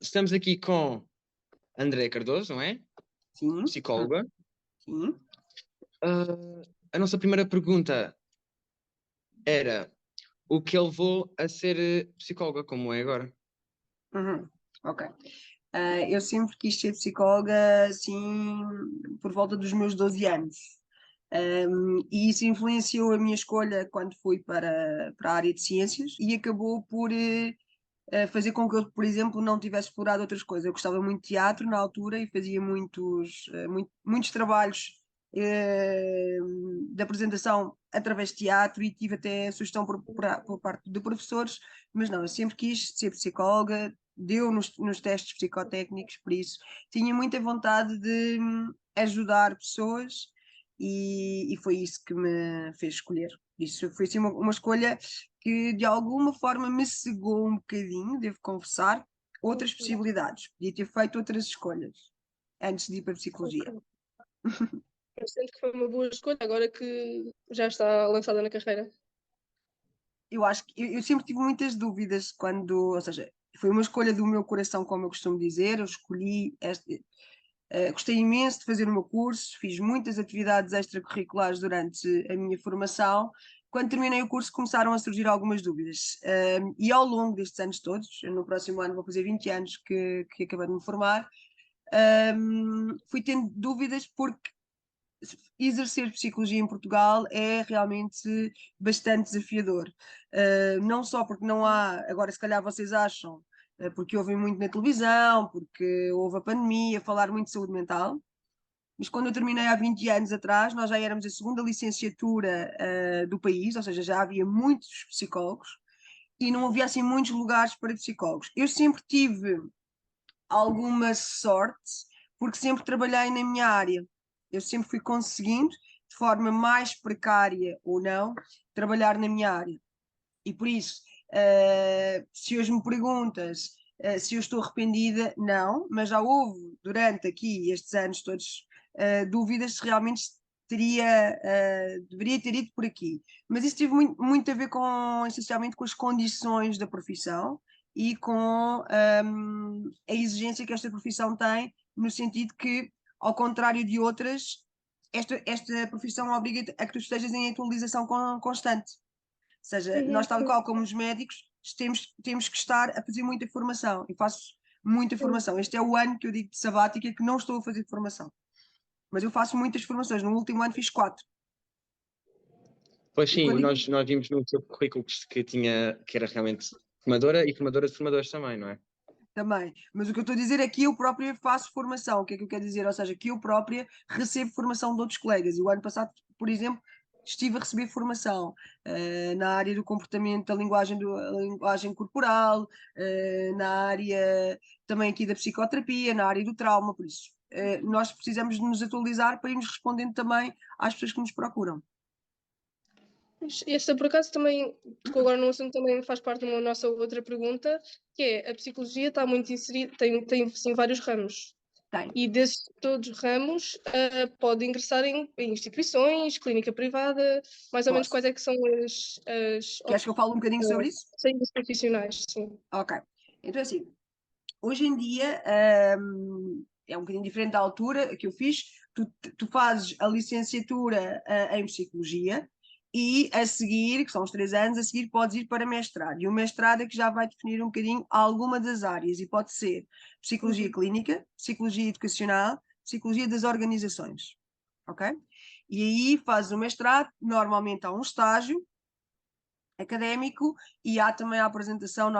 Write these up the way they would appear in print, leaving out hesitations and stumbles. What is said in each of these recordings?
Estamos aqui com André Cardoso, não é? Sim, Psicóloga. sim. A nossa primeira pergunta era o que ele levou a ser psicóloga, como é agora? Uhum. Ok. Eu sempre quis ser psicóloga, assim, por volta dos meus 12 anos. E isso influenciou a minha escolha quando fui para a área de ciências e acabou por fazer com que eu, por exemplo, não tivesse explorado outras coisas. Eu gostava muito de teatro na altura e fazia muitos trabalhos de apresentação através de teatro e tive até sugestão por parte de professores, mas não, eu sempre quis ser psicóloga, deu nos testes psicotécnicos, por isso tinha muita vontade de ajudar pessoas e foi isso que me fez escolher. Isso foi assim uma escolha que de alguma forma me cegou um bocadinho, devo confessar, outras possibilidades. Podia ter feito outras escolhas antes de ir para a psicologia. Ok. Eu sinto que foi uma boa escolha agora que já está lançada na carreira. Eu acho que eu sempre tive muitas dúvidas quando, ou seja, foi uma escolha do meu coração, como eu costumo dizer. Eu escolhi gostei imenso de fazer o meu curso, fiz muitas atividades extracurriculares durante a minha formação. Quando terminei o curso, começaram a surgir algumas dúvidas. E ao longo destes anos todos, no próximo ano vou fazer 20 anos que acabei de me formar, fui tendo dúvidas porque exercer psicologia em Portugal é realmente bastante desafiador. Não só porque não há, agora se calhar vocês acham, porque ouvem muito na televisão, porque houve a pandemia, falar muito de saúde mental, mas quando eu terminei há 20 anos atrás, nós já éramos a segunda licenciatura do país, ou seja, já havia muitos psicólogos e não havia assim muitos lugares para psicólogos. Eu sempre tive alguma sorte, porque sempre trabalhei na minha área. Eu sempre fui conseguindo, de forma mais precária ou não, trabalhar na minha área. E por isso, se hoje me perguntas se eu estou arrependida, não, mas já houve durante aqui estes anos todos dúvidas se realmente deveria ter ido por aqui. Mas isso teve muito a ver com, essencialmente, com as condições da profissão e com a exigência que esta profissão tem, no sentido que, ao contrário de outras, esta profissão obriga a que tu estejas em atualização constante. Ou seja, nós, tal qual como os médicos, temos que estar a fazer muita formação. Eu faço muita formação. Este é o ano que eu digo de sabática que não estou a fazer formação. Mas eu faço muitas formações. No último ano fiz 4. Pois E sim, quando digo nós vimos no seu currículo que era realmente formadora e formadora de formadores também, não é? também, mas o que eu estou a dizer é que eu própria faço formação. O que é que eu quero dizer? Ou seja, que eu própria recebo formação de outros colegas. E o ano passado, por exemplo, estive a receber formação na área do comportamento, a linguagem corporal, na área também aqui da psicoterapia, na área do trauma, por isso. Nós precisamos de nos atualizar para irmos respondendo também às pessoas que nos procuram. Esta, por acaso, também tocou agora num assunto também faz parte da nossa outra pergunta, que é a psicologia está muito inserida, tem sim vários ramos. Tem. E desses todos os ramos pode ingressar em instituições, clínica privada, mais ou menos Posso. quais é que são as Queres que eu fale um bocadinho sobre isso? saídas profissionais, sim. Ok. Então, assim, hoje em dia, é um bocadinho diferente da altura que eu fiz. Tu fazes a licenciatura em Psicologia e a seguir, que são os 3 anos, a seguir podes ir para mestrado. E o mestrado é que já vai definir um bocadinho alguma das áreas e pode ser Psicologia Uhum. Clínica, Psicologia Educacional, Psicologia das Organizações. Ok? E aí fazes o mestrado, normalmente há um estágio académico e há também a apresentação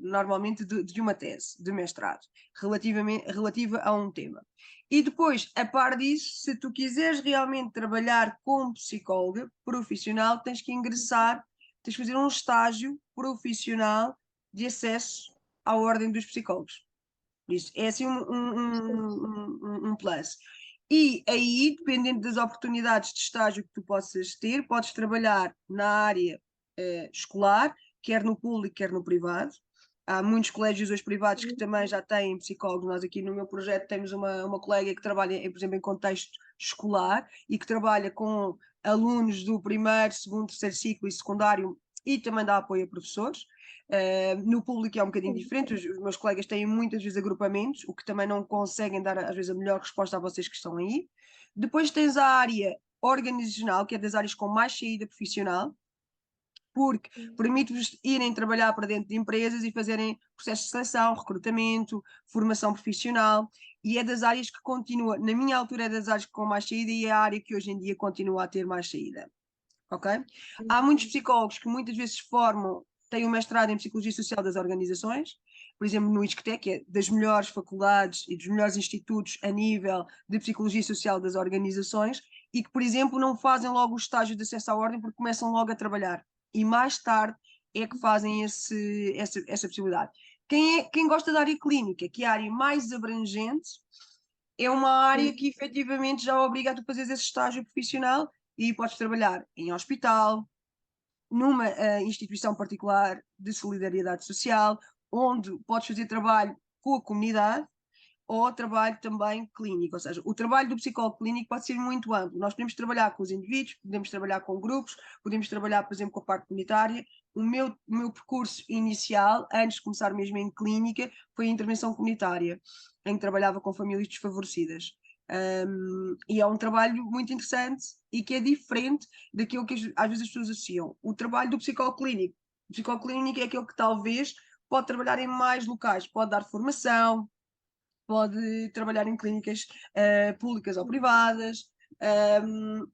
normalmente de uma tese de mestrado relativa a um tema. E depois, a par disso, se tu quiseres realmente trabalhar como psicóloga profissional, tens que ingressar, tens que fazer um estágio profissional de acesso à ordem dos psicólogos. Isso é assim um plus. E aí, dependendo das oportunidades de estágio que tu possas ter, podes trabalhar na área escolar, quer no público, quer no privado. Há muitos colégios hoje privados que também já têm psicólogos. Nós aqui no meu projeto temos uma colega que trabalha, por exemplo, em contexto escolar e que trabalha com alunos do primeiro, segundo, terceiro ciclo e secundário e também dá apoio a professores. No público é um bocadinho diferente, os meus colegas têm muitas vezes agrupamentos, o que também não conseguem dar às vezes a melhor resposta a vocês que estão aí. Depois tens a área organizacional, que é das áreas com mais saída profissional, porque permite-vos irem trabalhar para dentro de empresas e fazerem processos de seleção, recrutamento, formação profissional, e é das áreas que continua, na minha altura é das áreas com mais saída e é a área que hoje em dia continua a ter mais saída. Ok? Há muitos psicólogos que muitas vezes formam, têm um mestrado em Psicologia Social das Organizações, por exemplo, no ISCTE, que é das melhores faculdades e dos melhores institutos a nível de Psicologia Social das Organizações, e que, por exemplo, não fazem logo o estágio de acesso à ordem porque começam logo a trabalhar. E mais tarde é que fazem essa possibilidade. Quem gosta da área clínica, que é a área mais abrangente, é uma área que efetivamente já obriga a tu fazeres esse estágio profissional e podes trabalhar em hospital, numa instituição particular de solidariedade social, onde podes fazer trabalho com a comunidade ou trabalho também clínico, ou seja, o trabalho do psicólogo clínico pode ser muito amplo. Nós podemos trabalhar com os indivíduos, podemos trabalhar com grupos, podemos trabalhar, por exemplo, com a parte comunitária. O meu percurso inicial, antes de começar mesmo em clínica, foi a intervenção comunitária, em que trabalhava com famílias desfavorecidas. E é um trabalho muito interessante e que é diferente daquilo que às vezes as pessoas associam. O trabalho do psicólogo clínico. O psicólogo clínico é aquele que talvez pode trabalhar em mais locais, pode dar formação, pode trabalhar em clínicas públicas ou privadas,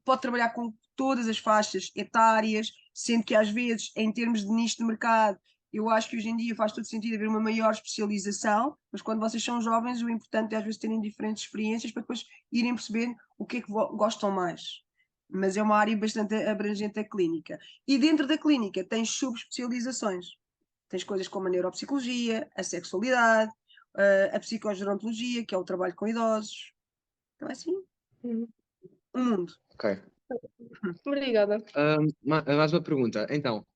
pode trabalhar com todas as faixas etárias, sendo que às vezes, em termos de nicho de mercado, eu acho que hoje em dia faz todo sentido haver uma maior especialização, mas quando vocês são jovens, o importante é às vezes terem diferentes experiências para depois irem perceber o que é que gostam mais. Mas é uma área bastante abrangente a clínica. E dentro da clínica tens subespecializações. Tens coisas como a neuropsicologia, a sexualidade, a psicogerontologia, que é o trabalho com idosos. Então é assim, um mundo. Ok. Obrigada. Mais uma pergunta. Então,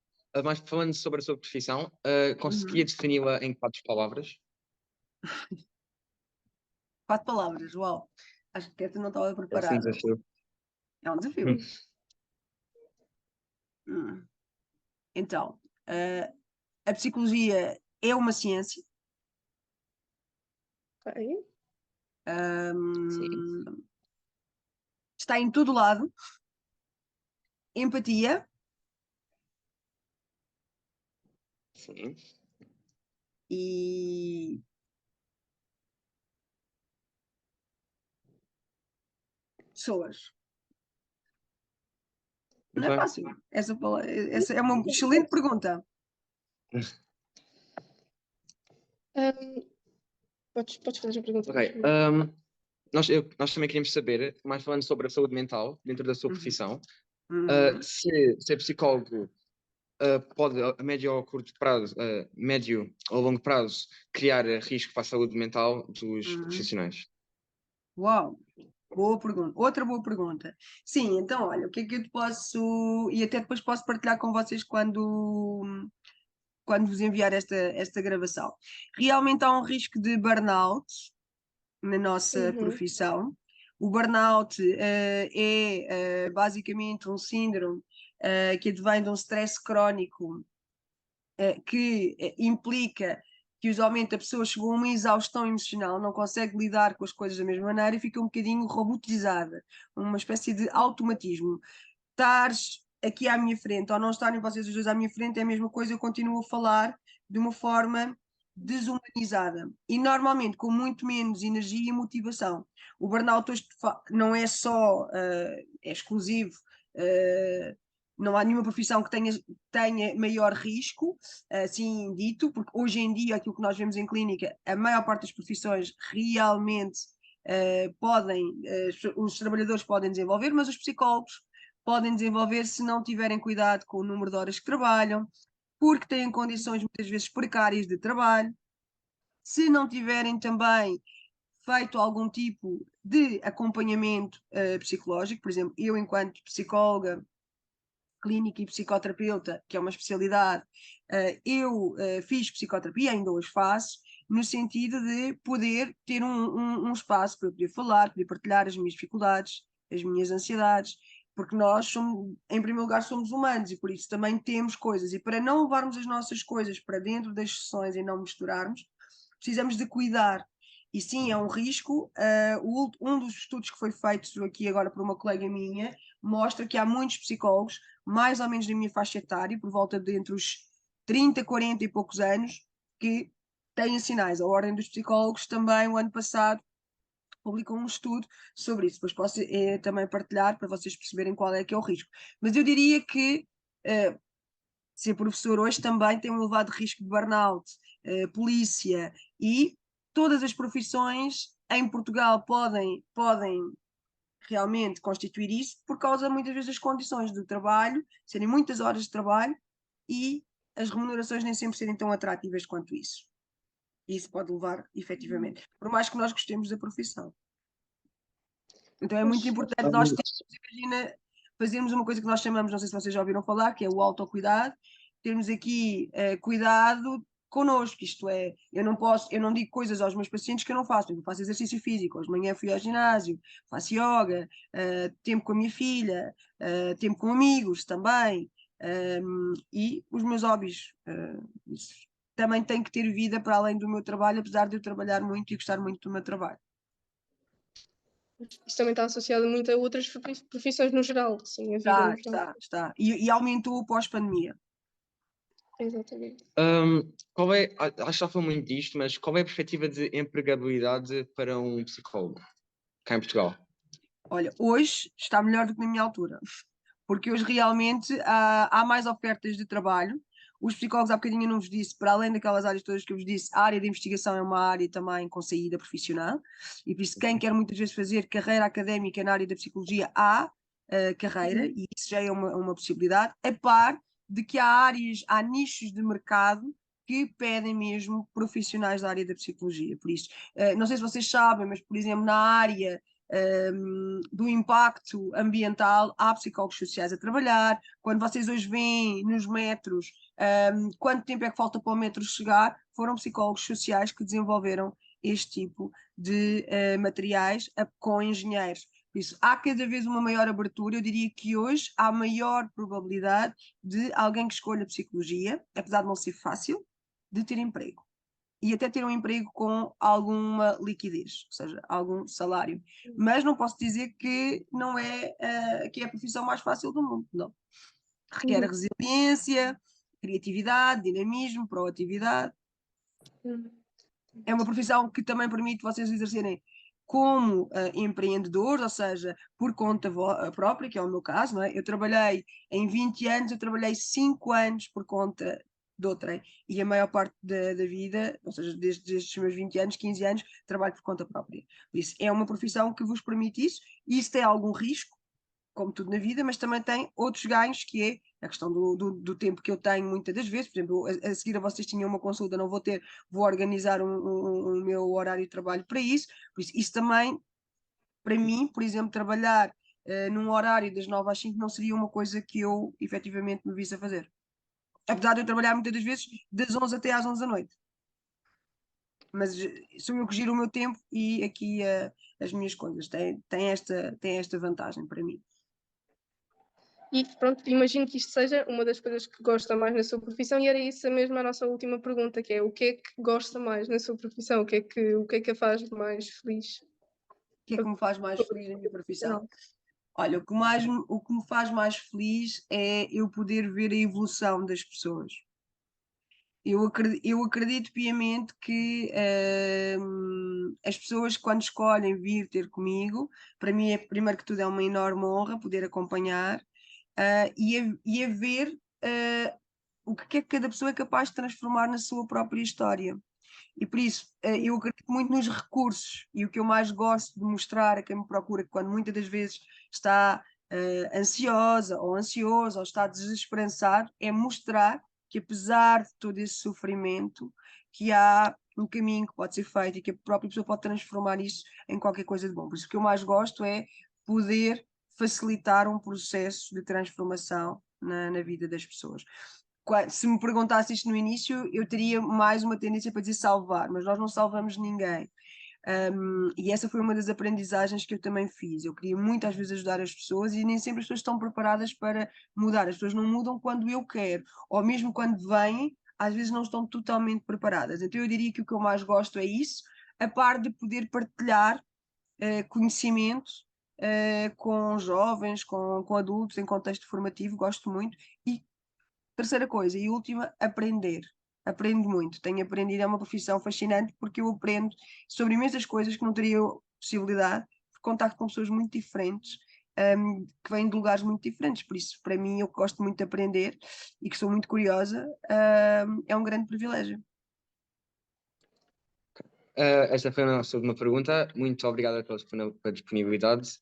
mais falando sobre a sua profissão, conseguia defini-la em 4 palavras? 4 palavras, uau. Acho que esta não estava Esse preparada. desafio. É um desafio. Então, a psicologia é uma ciência. Ok. Sim. Está em todo lado. Empatia. Sim. E pessoas. Muito Não é bem. fácil. Essa é uma excelente pergunta. Podes fazer a pergunta. Ok. Nós também queríamos saber, mais falando sobre a saúde mental dentro da sua profissão, se psicólogo pode, a médio ou curto prazo, médio ou longo prazo, criar risco para a saúde mental dos profissionais. Uau, boa pergunta. Outra boa pergunta. Sim, então, olha, o que é que eu te posso. E até depois posso partilhar com vocês quando vos enviar esta gravação. Realmente há um risco de burnout na nossa profissão. O burnout é basicamente um síndrome que advém de um stress crónico que implica que usualmente a pessoa chegou a uma exaustão emocional, não consegue lidar com as coisas da mesma maneira e fica um bocadinho robotizada, uma espécie de automatismo. Estares aqui à minha frente ou não estarem vocês os dois à minha frente é a mesma coisa, eu continuo a falar de uma forma desumanizada e normalmente com muito menos energia e motivação. O burnout hoje não é só é exclusivo, não há nenhuma profissão que tenha maior risco, assim dito, porque hoje em dia aquilo que nós vemos em clínica, a maior parte das profissões realmente os trabalhadores podem desenvolver, mas os psicólogos podem desenvolver se não tiverem cuidado com o número de horas que trabalham, porque têm condições muitas vezes precárias de trabalho, se não tiverem também feito algum tipo de acompanhamento psicológico, por exemplo, eu enquanto psicóloga clínica e psicoterapeuta, que é uma especialidade, eu fiz psicoterapia, ainda hoje faço, no sentido de poder ter um espaço para eu poder falar, poder partilhar as minhas dificuldades, as minhas ansiedades, porque nós somos, em primeiro lugar, somos humanos e por isso também temos coisas. E para não levarmos as nossas coisas para dentro das sessões e não misturarmos, precisamos de cuidar. E sim, é um risco. Um dos estudos que foi feito aqui agora por uma colega minha mostra que há muitos psicólogos, mais ou menos da minha faixa etária, por volta de entre os 30, 40 e poucos anos, que têm sinais. A Ordem dos Psicólogos também, o ano passado, publicou um estudo sobre isso. Depois posso também partilhar para vocês perceberem qual é que é o risco. Mas eu diria que ser professor hoje também tem um elevado risco de burnout, polícia e todas as profissões em Portugal podem realmente constituir isso por causa muitas vezes das condições do trabalho, serem muitas horas de trabalho e as remunerações nem sempre serem tão atrativas quanto isso. Isso pode levar, efetivamente, por mais que nós gostemos da profissão. Então é muito importante nós termos, imagina, fazermos uma coisa que nós chamamos, não sei se vocês já ouviram falar, que é o autocuidado, termos aqui cuidado connosco, isto é, eu não digo coisas aos meus pacientes que eu não faço, eu faço exercício físico, hoje de manhã fui ao ginásio, faço yoga, tempo com a minha filha, tempo com amigos também, e os meus hobbies, também tenho que ter vida para além do meu trabalho, apesar de eu trabalhar muito e gostar muito do meu trabalho. Isso também está associado muito a outras profissões no geral, sim, a vida no geral. Está. E aumentou pós-pandemia. Exatamente. Acho que já foi muito disto, mas qual é a perspectiva de empregabilidade para um psicólogo cá em Portugal? Olha, hoje está melhor do que na minha altura, porque hoje realmente há mais ofertas de trabalho. Os psicólogos, há bocadinho eu não vos disse, para além daquelas áreas todas que eu vos disse, a área de investigação é uma área também com saída profissional, e por isso quem quer muitas vezes fazer carreira académica na área da psicologia, há carreira, e isso já é uma possibilidade, a par de que há nichos de mercado que pedem mesmo profissionais da área da psicologia. Por isso, não sei se vocês sabem, mas, por exemplo, na área do impacto ambiental, há psicólogos sociais a trabalhar. Quando vocês hoje veem nos metros quanto tempo é que falta para o metro chegar, foram psicólogos sociais que desenvolveram este tipo de materiais com engenheiros. Por isso, há cada vez uma maior abertura. Eu diria que hoje há maior probabilidade de alguém que escolha psicologia, apesar de não ser fácil, de ter emprego. E até ter um emprego com alguma liquidez, ou seja, algum salário. Mas não posso dizer que não é, que é a profissão mais fácil do mundo, não. Requer resiliência, criatividade, dinamismo, proatividade. É uma profissão que também permite vocês exercerem como empreendedores, ou seja, por conta própria, que é o meu caso, não é? Eu trabalhei em 20 anos, eu trabalhei 5 anos por conta de outrem, e a maior parte da vida, ou seja, desde os meus 20 anos, 15 anos, trabalho por conta própria. Por isso, é uma profissão que vos permite isso, e isso tem algum risco, como tudo na vida, mas também tem outros ganhos, que é a questão do tempo que eu tenho muitas das vezes. Por exemplo, a seguir a vocês tinham uma consulta, não vou ter, vou organizar o meu horário de trabalho para isso. Por isso também, para mim, por exemplo, trabalhar num horário das 9 às 5 não seria uma coisa que eu efetivamente me visse a fazer. Apesar de eu trabalhar muitas das vezes das 11 até às 11 da noite. Mas sou eu que giro o meu tempo e aqui as minhas coisas. Tem esta vantagem para mim. E pronto, imagino que isto seja uma das coisas que gosta mais na sua profissão, e era isso mesmo a nossa última pergunta, que é o que é que gosta mais na sua profissão? O que é que a faz mais feliz? O que é que me faz mais feliz na minha profissão? Olha, o que me faz mais feliz é eu poder ver a evolução das pessoas. Eu acredito piamente que as pessoas, quando escolhem vir ter comigo, para mim, primeiro que tudo, é uma enorme honra poder acompanhar e a ver o que é que cada pessoa é capaz de transformar na sua própria história. E por isso, eu acredito muito nos recursos, e o que eu mais gosto de mostrar a quem me procura, quando muitas das vezes está ansiosa ou ansioso ou está desesperançado, é mostrar que apesar de todo esse sofrimento, que há um caminho que pode ser feito e que a própria pessoa pode transformar isso em qualquer coisa de bom. Por isso o que eu mais gosto é poder facilitar um processo de transformação na vida das pessoas. Se me perguntasse isto no início, eu teria mais uma tendência para dizer salvar, mas nós não salvamos ninguém. E essa foi uma das aprendizagens que eu também fiz. Eu queria muito às vezes ajudar as pessoas e nem sempre as pessoas estão preparadas para mudar. As pessoas não mudam quando eu quero, ou mesmo quando vêm, às vezes não estão totalmente preparadas. Então eu diria que o que eu mais gosto é isso, a par de poder partilhar conhecimento com jovens, com adultos, em contexto formativo, gosto muito. E terceira coisa, e última, aprender. Aprendo muito, tenho aprendido, é uma profissão fascinante porque eu aprendo sobre imensas coisas que não teria possibilidade de contacto com pessoas muito diferentes, que vêm de lugares muito diferentes. Por isso, para mim, eu que gosto muito de aprender e que sou muito curiosa, é um grande privilégio. Esta foi a nossa última pergunta. Muito obrigada pela disponibilidade.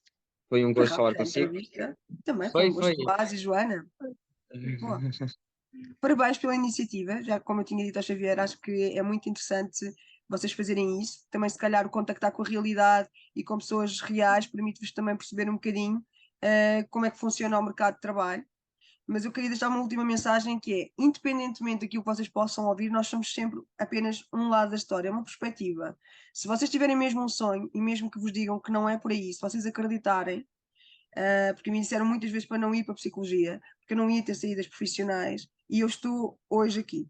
Foi um Foi gosto falar rápida a consigo. entrevista. Também foi Foi, um gosto. foi. Paz e Joana. Boa. Parabéns pela iniciativa, já como eu tinha dito ao Xavier, acho que é muito interessante vocês fazerem isso. Também, se calhar, o contactar com a realidade e com pessoas reais permite-vos também perceber um bocadinho como é que funciona o mercado de trabalho. Mas eu queria deixar uma última mensagem que é, independentemente daquilo que vocês possam ouvir, nós somos sempre apenas um lado da história, uma perspectiva. Se vocês tiverem mesmo um sonho, e mesmo que vos digam que não é por aí, se vocês acreditarem, porque me disseram muitas vezes para não ir para a psicologia, porque eu não ia ter saídas profissionais, e eu estou hoje aqui.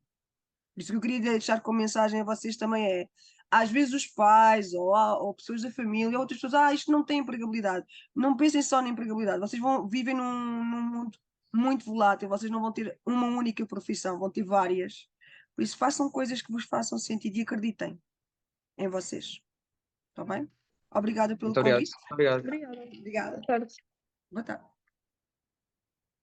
Por isso que eu queria deixar como mensagem a vocês também é, às vezes os pais ou pessoas da família, ou outras pessoas, isto não tem empregabilidade. Não pensem só na empregabilidade, vocês vivem num mundo muito volátil, vocês não vão ter uma única profissão, vão ter várias. Por isso façam coisas que vos façam sentido e acreditem em vocês. Está bem? Obrigada pelo Muito obrigado. convite. Obrigado. Obrigada. Obrigada. Boa tarde. Boa tarde.